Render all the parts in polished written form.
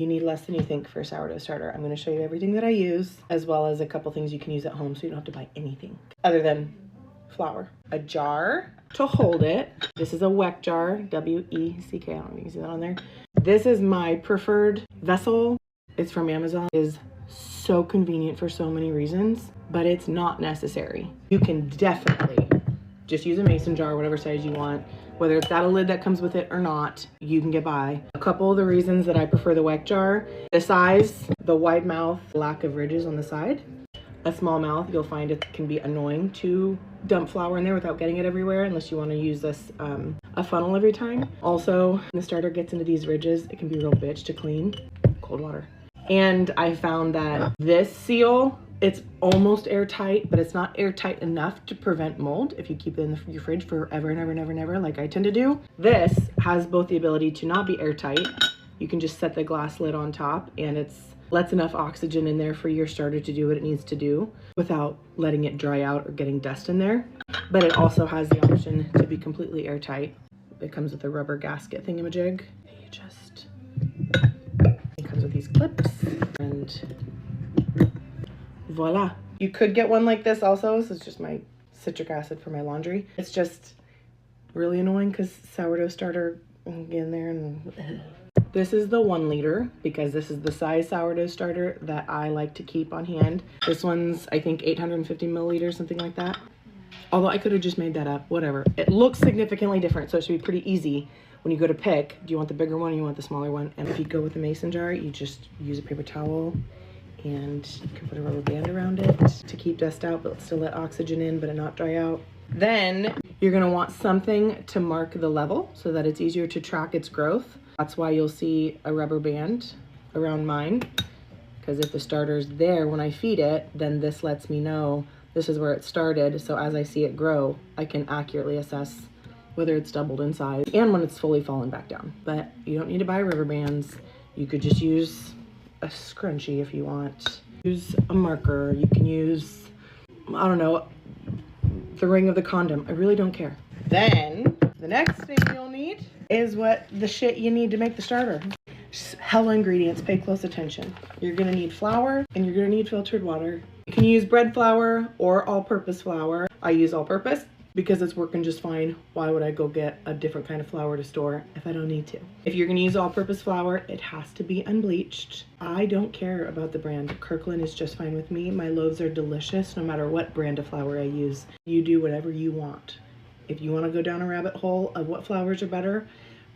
You need less than you think for a sourdough starter. I'm going to show you everything that I use, as well as a couple things you can use at home so you don't have to buy anything other than flour. A jar to hold it. This is a weck jar, W-E-C-K. I don't know if you can see that on there. This is my preferred vessel. It's from Amazon. It is so convenient for so many reasons, but it's not necessary. You can definitely just use a mason jar, whatever size you want. Whether it's got a lid that comes with it or not, you can get by. A couple of the reasons that I prefer the weck jar: the size, the wide mouth, lack of ridges on the side. A small mouth, you'll find it can be annoying to dump flour in there without getting it everywhere, unless you want to use this a funnel every time. Also, when the starter gets into these ridges, it can be a real bitch to clean. Cold water. And I found that this seal, it's almost airtight, but it's not airtight enough to prevent mold if you keep it in your fridge forever and ever and ever and ever, like I tend to do. This has both the ability to not be airtight. You can just set the glass lid on top, and it's lets enough oxygen in there for your starter to do what it needs to do without letting it dry out or getting dust in there. But it also has the option to be completely airtight. It comes with a rubber gasket thingamajig. It comes with these clips, and voila. You could get one like this also. This is just my citric acid for my laundry. It's just really annoying because sourdough starter get in there and this is the 1 liter because this is the size sourdough starter that I like to keep on hand. This one's, I think, 850 milliliters, something like that. Although I could have just made that up, whatever. It looks significantly different, so it should be pretty easy when you go to pick. Do you want the bigger one or you want the smaller one? And if you go with the mason jar, you just use a paper towel and you can put a rubber band around it to keep dust out, but still let oxygen in, but it not dry out. Then you're gonna want something to mark the level so that it's easier to track its growth. That's why you'll see a rubber band around mine, because if the starter's there when I feed it, then this lets me know this is where it started. So as I see it grow, I can accurately assess whether it's doubled in size and when it's fully fallen back down. But you don't need to buy rubber bands. You could just use a scrunchie if you want. Use a marker. You can use, I don't know, the ring of the condom. I really don't care. Then the next thing you'll need is what the shit you need to make the starter. Just hella ingredients, pay close attention. You're gonna need flour and you're gonna need filtered water. You can use bread flour or all-purpose flour. I use all-purpose because it's working just fine. Why would I go get a different kind of flour to store if I don't need to? If you're gonna use all-purpose flour, it has to be unbleached. I don't care about the brand. Kirkland is just fine with me. My loaves are delicious no matter what brand of flour I use. You do whatever you want. If you want to go down a rabbit hole of what flours are better,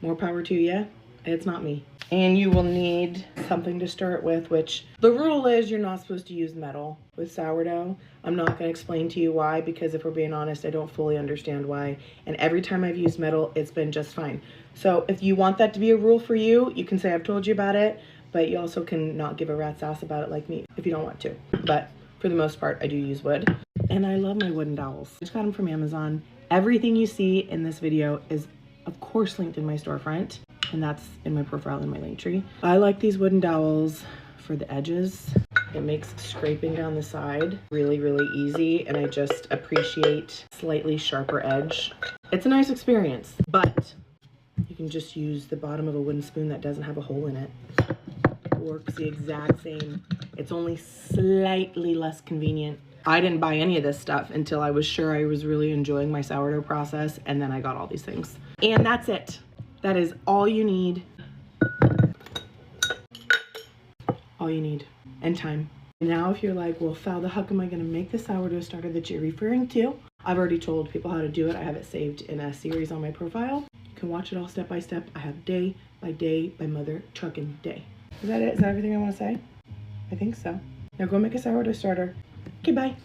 more power to you. It's not me. And you will need something to stir it with, which the rule is you're not supposed to use metal with sourdough. I'm not going to explain to you why, because if we're being honest, I don't fully understand why. And every time I've used metal, it's been just fine. So if you want that to be a rule for you, you can say I've told you about it, but you also can not give a rat's ass about it like me if you don't want to. But for the most part, I do use wood. And I love my wooden dowels. I just got them from Amazon. Everything you see in this video is, of course, linked in my storefront, and that's in my profile in my link tree. I like these wooden dowels for the edges. It makes scraping down the side really, really easy, and I just appreciate slightly sharper edge. It's a nice experience, but you can just use the bottom of a wooden spoon that doesn't have a hole in it. It works the exact same. It's only slightly less convenient. I didn't buy any of this stuff until I was sure I was really enjoying my sourdough process, and then I got all these things. And that's it. That is all you need. All you need. And time. Now if you're like, well, how the heck am I going to make the sourdough starter that you're referring to? I've already told people how to do it. I have it saved in a series on my profile. You can watch it all step by step. I have day by day by mother trucking day. Is that it? Is that everything I want to say? I think so. Now go make a sourdough starter. Okay, bye.